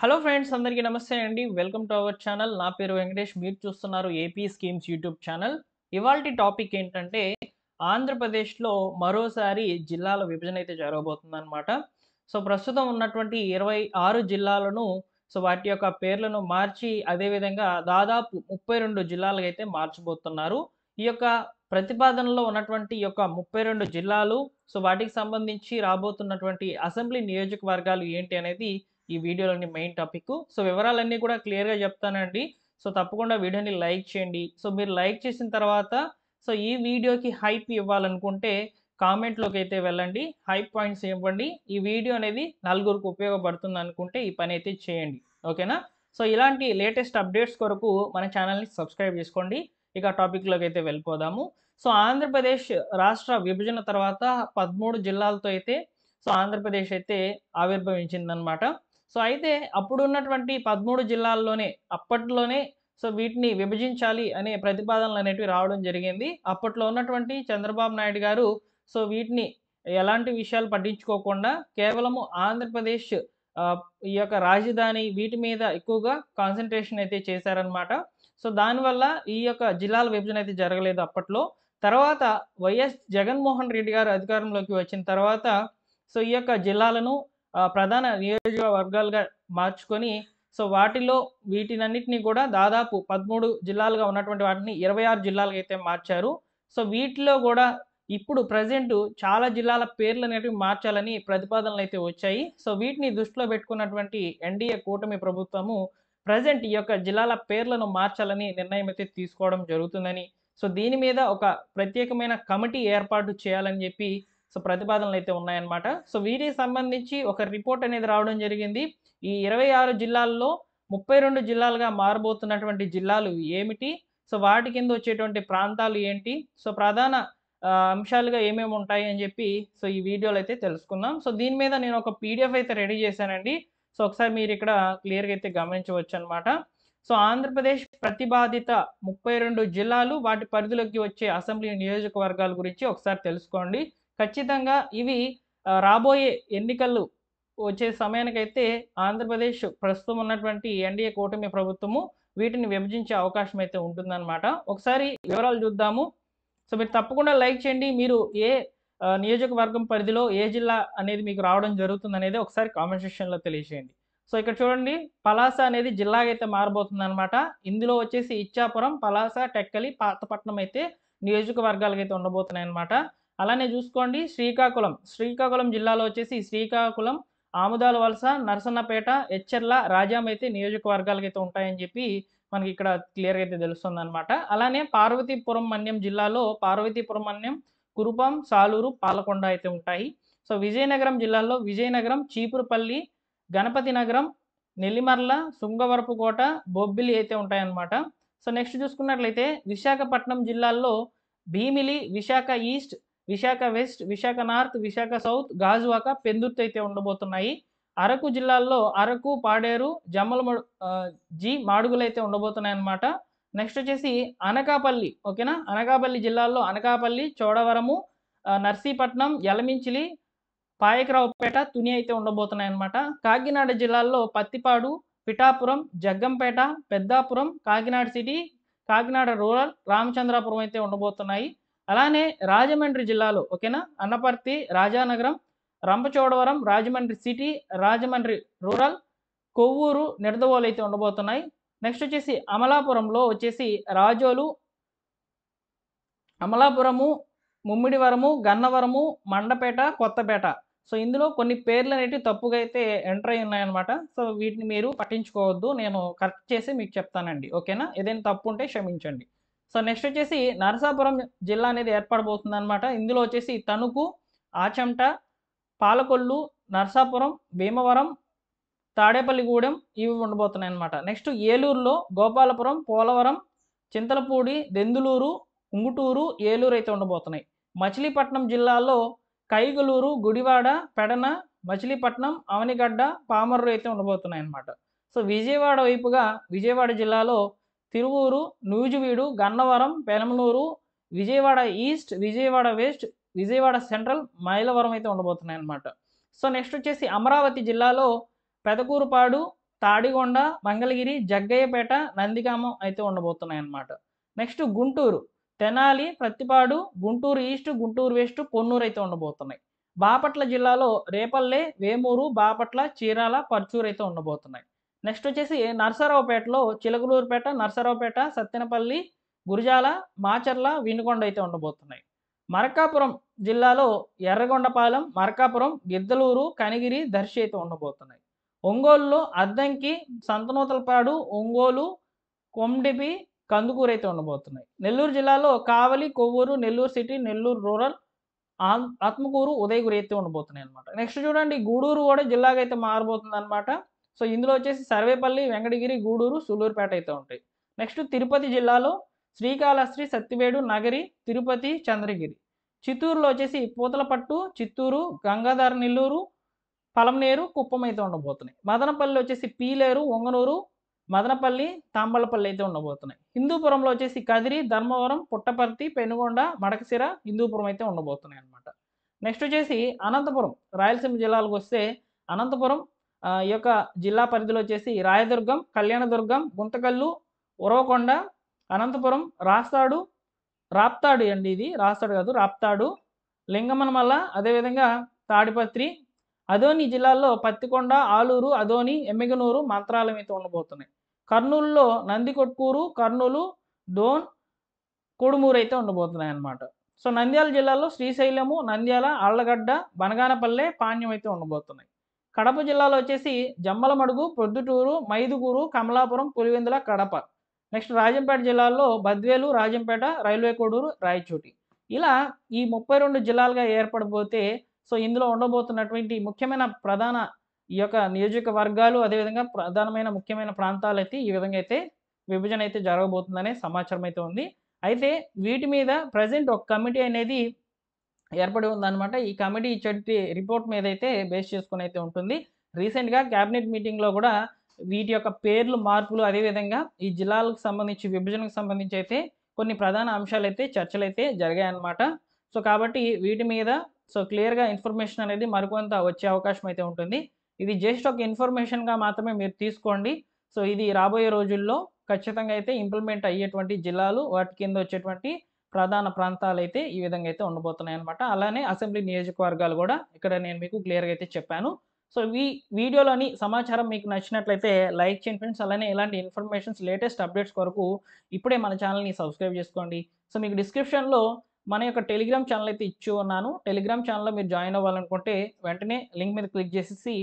Hello friends, అందరికీ నమస్తే అండి. Welcome to our channel. నా పేరు వెంకటేష్. మీరు చూస్తున్నారు ఏపీ స్కీమ్స్ యూట్యూబ్ ఛానల్. ఇవాల్టి టాపిక్ ఏంటంటే ఆంధ్రప్రదేశ్‌లో మరోసారి జిల్లాల విభజన అయితే జరగబోతుందనమాట. ప్రస్తుతం ఉన్నటువంటి 26 జిల్లాలను వాటి యొక్క పేర్లను మార్చి అదేవిధంగా దాదాపు 32 జిల్లాలకైతే మార్చబోతున్నారు. ఈ యొక్క ప్రతిపాదనలో ఉన్నటువంటి ఈ యొక్క 32 జిల్లాలు వాటికి సంబంధించి రాబోతున్నటువంటి అసెంబ్లీ నియోజకవర్గాలు ఏంటి అనేది ఈ వీడియోలోని మెయిన్ టాపిక్. వివరాలన్నీ కూడా క్లియర్‌గా చెప్తానండి. తప్పకుండా వీడియోని లైక్ చేయండి. మీరు లైక్ చేసిన తర్వాత ఈ వీడియోకి హైప్ ఇవ్వాలనుకుంటే కామెంట్‌లోకైతే వెళ్ళండి. హైప్ పాయింట్స్ ఇవ్వండి. ఈ వీడియో అనేది నలుగురికి ఉపయోగపడుతుందనుకుంటే ఈ పని అయితే చేయండి. ఓకేనా? ఇలాంటి లేటెస్ట్ అప్డేట్స్ కొరకు మన ఛానల్‌ని సబ్స్క్రైబ్ చేసుకోండి. ఇక టాపిక్‌లోకైతే వెళ్ళిపోదాము. ఆంధ్రప్రదేశ్ రాష్ట్ర విభజన తర్వాత 13 జిల్లాలతో అయితే ఆంధ్రప్రదేశ్ అయితే ఆవిర్భవించిందనమాట. అయితే అప్పుడున్నటువంటి 13 జిల్లాల్లోనే అప్పట్లోనే వీటిని విభజించాలి అనే ప్రతిపాదనలనేటివి రావడం జరిగింది. అప్పట్లో ఉన్నటువంటి చంద్రబాబు నాయుడు గారు వీటిని ఎలాంటి విషయాలు పట్టించుకోకుండా కేవలము ఆంధ్రప్రదేశ్ ఆహ్, ఈ యొక్క రాజధాని వీటి మీద ఎక్కువగా కాన్సంట్రేషన్ అయితే చేశారనమాట. దానివల్ల ఈ యొక్క జిల్లాల విభజన అయితే జరగలేదు అప్పట్లో. తర్వాత వైఎస్ జగన్మోహన్ రెడ్డి గారు అధికారంలోకి వచ్చిన తర్వాత ఈ యొక్క జిల్లాలను ప్రధాన నియోజకవర్గాలుగా మార్చుకొని వాటిలో వీటినన్నిటిని కూడా దాదాపు 13 జిల్లాలుగా ఉన్నటువంటి వాటిని 26 జిల్లాలకైతే మార్చారు. వీటిలో కూడా ఇప్పుడు ప్రెజెంట్ చాలా జిల్లాల పేర్లనేటివి మార్చాలని ప్రతిపాదనలైతే వచ్చాయి. వీటిని దృష్టిలో పెట్టుకున్నటువంటి ఎన్‌డీఏ కూటమి ప్రభుత్వము ప్రెజెంట్ ఈ యొక్క జిల్లాల పేర్లను మార్చాలని నిర్ణయం అయితే తీసుకోవడం జరుగుతుందని, దీని మీద ఒక ప్రత్యేకమైన కమిటీ ఏర్పాటు చేయాలని చెప్పి ప్రతిపాదనలైతే ఉన్నాయన్నమాట. వీటికి సంబంధించి ఒక రిపోర్ట్ అనేది రావడం జరిగింది. ఈ 26 జిల్లాల్లో 32 జిల్లాలుగా మారబోతున్నటువంటి జిల్లాలు ఏమిటి? వాటి కింద వచ్చేటువంటి ప్రాంతాలు ఏంటి? ప్రధాన అంశాలుగా ఏమేమి ఉంటాయి అని చెప్పి ఈ వీడియోలో అయితే తెలుసుకుందాం. దీని మీద నేను ఒక పీడీఎఫ్ అయితే రెడీ చేశానండి. ఒకసారి మీరు ఇక్కడ క్లియర్‌గా అయితే గమనించవచ్చనమాట. ఆంధ్రప్రదేశ్ ప్రతిపాదిత 32 జిల్లాలు వాటి పరిధిలోకి వచ్చే అసెంబ్లీ నియోజకవర్గాల గురించి ఒకసారి తెలుసుకోండి. ఖచ్చితంగా ఇవి రాబోయే ఎన్నికలు వచ్చే సమయానికైతే ఆంధ్రప్రదేశ్ ప్రస్తుతం ఉన్నటువంటి ఎన్‌డీఏ కూటమి ప్రభుత్వము వీటిని విభజించే అవకాశం అయితే ఉంటుందన్నమాట. ఒకసారి వివరాలు చూద్దాము. మీరు తప్పకుండా లైక్ చేయండి. మీరు ఏ నియోజకవర్గం పరిధిలో ఏ జిల్లా అనేది మీకు రావడం జరుగుతుందనేది ఒకసారి కామెంట్ సెక్షన్‌లో తెలియజేయండి. ఇక్కడ చూడండి, పలాస అనేది జిల్లాగా అయితే మారబోతుందన్నమాట. ఇందులో వచ్చేసి ఇచ్చాపురం, పలాస, టెక్కలి, పాతపట్నం అయితే నియోజకవర్గాలుగైతే ఉండబోతున్నాయన్నమాట. అలానే చూసుకోండి శ్రీకాకుళం జిల్లాలో వచ్చేసి శ్రీకాకుళం, ఆముదాల వలస, నరసన్నపేట, ఎచ్చెర్ల, రాజాం అయితే నియోజకవర్గాలకైతే ఉంటాయని చెప్పి మనకి ఇక్కడ క్లియర్‌గా అయితే తెలుస్తుందన్నమాట. అలానే పార్వతీపురం మన్యం జిల్లాలో పార్వతీపురం మన్యం, కురుపాం, సాలూరు, పాలకొండ అయితే ఉంటాయి. విజయనగరం జిల్లాలో విజయనగరం, చీపురుపల్లి, గణపతి నగరం, నెల్లిమర్ల, శృంగవరపుకోట, బొబ్బిలి అయితే ఉంటాయన్నమాట. నెక్స్ట్ చూసుకున్నట్లయితే విశాఖపట్నం జిల్లాల్లో Bheemili, Visakha east, Visakha west, Visakha north, Visakha south, Gajuwaka, Pendurthi అయితే ఉండబోతున్నాయి. అరకు జిల్లాల్లో అరకు, పాడేరు, మాడుగులైతే ఉండబోతున్నాయన్నమాట. నెక్స్ట్ వచ్చేసి అనకాపల్లి. ఓకేనా? అనకాపల్లి జిల్లాల్లో అనకాపల్లి, చోడవరము, నర్సీపట్నం, యలమించిలి, పాయకరావుపేట, తుని అయితే ఉండబోతున్నాయన్నమాట. కాకినాడ జిల్లాల్లో పత్తిపాడు, పిఠాపురం, జగ్గంపేట, పెద్దాపురం, కాకినాడ సిటీ, కాకినాడ రూరల్, రామచంద్రాపురం అయితే ఉండబోతున్నాయి. అలానే రాజమండ్రి జిల్లాలో ఓకేనా, అన్నపర్తి, రాజానగరం, రంపచోడవరం, రాజమండ్రి సిటీ, రాజమండ్రి రూరల్, కొవ్వూరు, నిడదవోలు అయితే ఉండబోతున్నాయి. నెక్స్ట్ వచ్చేసి అమలాపురంలో వచ్చేసి రాజోలు, అమలాపురము, ముమ్మిడివరము, గన్నవరము, మండపేట, కొత్తపేట. ఇందులో కొన్ని పేర్లనేటివి తప్పుగా అయితే ఎంటర్ అయ్యి ఉన్నాయన్నమాట. వీటిని మీరు పట్టించుకోవద్దు. నేను కరెక్ట్ చేసి మీకు చెప్తానండి. ఓకేనా? ఏదైనా తప్పు ఉంటే క్షమించండి. నెక్స్ట్ వచ్చేసి నరసాపురం జిల్లా అనేది ఏర్పడబోతుందన్నమాట. ఇందులో వచ్చేసి తణుకు, ఆచంట, పాలకొల్లు, నరసాపురం, భీమవరం, తాడేపల్లిగూడెం ఇవి ఉండబోతున్నాయన్నమాట. నెక్స్ట్ ఏలూరులో గోపాలపురం, పోలవరం, చింతలపూడి, దెందులూరు, ఉంగుటూరు, ఏలూరు అయితే ఉండబోతున్నాయి. మచిలీపట్నం జిల్లాలో కైగలూరు, గుడివాడ, పెడన, మచిలీపట్నం, అవనిగడ్డ, పామర్రు అయితే ఉండబోతున్నాయన్నమాట. విజయవాడ వైపుగా విజయవాడ జిల్లాలో Tiruvuru, Nuzvid, Gannavaram, Penamaluru, Vijayawada east, Vijayawada west, Vijayawada central, Mylavaram అయితే ఉండబోతున్నాయన్నమాట. నెక్స్ట్ వచ్చేసి అమరావతి జిల్లాలో పెదకూరుపాడు, తాడిగొండ, మంగళగిరి, జగ్గయ్యపేట, నందిగామ అయితే ఉండబోతున్నాయన్నమాట. Next Guntur, Tenali, Prathipadu, Guntur east, Guntur west, Ponnur అయితే ఉండబోతున్నాయి. బాపట్ల జిల్లాలో రేపల్లె, వేమూరు, బాపట్ల, చీరాల, పర్చూరు అయితే ఉండబోతున్నాయి. నెక్స్ట్ వచ్చేసి నరసరావుపేటలో చిలకలూరుపేట, నరసరావుపేట, సత్తెనపల్లి, గురిజాల, మాచర్ల, వినుకొండ అయితే ఉండబోతున్నాయి. మార్కాపురం జిల్లాలో ఎర్రగొండపాలెం, మార్కాపురం, గిద్దలూరు, కనిగిరి, దర్శి అయితే ఉండబోతున్నాయి. ఒంగోలులో అద్దంకి, సంతనూతలపాడు, ఒంగోలు, కొమ్డిపి, కందుకూరు అయితే ఉండబోతున్నాయి. నెల్లూరు జిల్లాలో కావలి, కొవ్వూరు, నెల్లూరు సిటీ, నెల్లూరు రూరల్, ఆత్మకూరు, ఉదయగిరి అయితే ఉండబోతున్నాయి అనమాట. నెక్స్ట్ చూడండి గూడూరు కూడా జిల్లాగా అయితే మారబోతుంది అనమాట. సో ఇందులో వచ్చేసి సర్వేపల్లి, వెంకటగిరి, గూడూరు, సూలూరుపేట అయితే ఉంటాయి. నెక్స్ట్ తిరుపతి జిల్లాలో శ్రీకాళహస్తి, సత్తివేడు, నగరి, తిరుపతి, చంద్రగిరి. చిత్తూరులో వచ్చేసి పూతలపట్టు, చిత్తూరు, గంగాధర నెల్లూరు, పలమనేరు, కుప్పం అయితే ఉండబోతున్నాయి. మదనపల్లి వచ్చేసి పీలేరు, ఒంగనూరు, మదనపల్లి, తాంబలపల్లి అయితే ఉండబోతున్నాయి. హిందూపురంలో వచ్చేసి కదిరి, ధర్మవరం, పుట్టపర్తి, పెనుగొండ, మడకసిర, హిందూపురం అయితే ఉండబోతున్నాయి అనమాట. నెక్స్ట్ వచ్చేసి అనంతపురం, రాయలసీమ జిల్లాలకు వస్తే అనంతపురం ఈ యొక్క జిల్లా పరిధిలో వచ్చేసి రాయదుర్గం, కళ్యాణదుర్గం, గుంతకల్లు, ఉరవకొండ, అనంతపురం, రాప్తాడు అండి, ఇది రాస్తాడు కాదు రాప్తాడు, లింగమనమల్ల, అదేవిధంగా తాడిపత్రి, అదోని జిల్లాల్లో పత్తికొండ, ఆలూరు, అదోని, ఎమ్మిగనూరు, మంత్రాలయం అయితే ఉండబోతున్నాయి. కర్నూలులో నందికొట్కూరు, కర్నూలు, డోన్, కొడుమూరు అయితే ఉండబోతున్నాయి అన్నమాట. సో నంద్యాల జిల్లాలో శ్రీశైలము, నంద్యాల, ఆళ్లగడ్డ, బనగానపల్లె, పాణ్యం అయితే ఉండబోతున్నాయి. కడప జిల్లాలో వచ్చేసి జమ్మలమడుగు, ప్రొద్దుటూరు, మైదుగూరు, కమలాపురం, పులివెందుల, కడప. నెక్స్ట్ రాజంపేట జిల్లాలో బద్వేలు, రాజంపేట, రైల్వే కోడూరు, రాయచోటి. ఇలా ఈ 32 జిల్లాలుగా ఏర్పడబోతే సో ఇందులో ఉండబోతున్నటువంటి ముఖ్యమైన ప్రధాన ఈ యొక్క నియోజకవర్గాలు, అదేవిధంగా ప్రధానమైన ముఖ్యమైన ప్రాంతాలు అయితే ఈ విధంగా అయితే విభజన అయితే జరగబోతుందనే సమాచారం అయితే ఉంది. అయితే వీటి మీద ప్రెజెంట్ ఒక కమిటీ అనేది ఏర్పడి ఉందన్నమాట. ఈ కమిటీ ఇచ్చే రిపోర్ట్ మీద అయితే బేస్ చేసుకొని అయితే ఉంటుంది. రీసెంట్‌గా క్యాబినెట్ మీటింగ్‌లో కూడా వీటి యొక్క పేర్లు మార్పులు, అదేవిధంగా ఈ జిల్లాలకు సంబంధించి విభజనకు సంబంధించి అయితే కొన్ని ప్రధాన అంశాలైతే చర్చలైతే జరిగాయన్నమాట. సో కాబట్టి వీటి మీద సో క్లియర్‌గా ఇన్ఫర్మేషన్ అనేది మరికొంత వచ్చే అవకాశం అయితే ఉంటుంది. ఇది జస్ట్ ఒక ఇన్ఫర్మేషన్‌గా మాత్రమే మీరు తీసుకోండి. సో ఇది రాబోయే రోజుల్లో ఖచ్చితంగా అయితే ఇంప్లిమెంట్ అయ్యేటువంటి జిల్లాలు, వాటి కింద వచ్చేటువంటి ప్రధాన ప్రాంతాలైతే ఈ విధంగా అయితే ఉండబోతున్నాయన్నమాట. అలానే అసెంబ్లీ నియోజకవర్గాలు కూడా ఇక్కడ నేను మీకు క్లియర్‌గా అయితే చెప్పాను. సో వీడియోలోని సమాచారం మీకు నచ్చినట్లయితే లైక్ చేయండి ఫ్రెండ్స్. అలానే ఇలాంటి ఇన్ఫర్మేషన్స్, లేటెస్ట్ అప్డేట్స్ కొరకు ఇప్పుడే మన ఛానల్‌ని సబ్స్క్రైబ్ చేసుకోండి. సో మీకు డిస్క్రిప్షన్‌లో మన యొక్క టెలిగ్రామ్ ఛానల్ అయితే ఇచ్చి ఉన్నాను. టెలిగ్రామ్ ఛానల్‌లో మీరు జాయిన్ అవ్వాలనుకుంటే వెంటనే లింక్ మీద క్లిక్ చేసేసి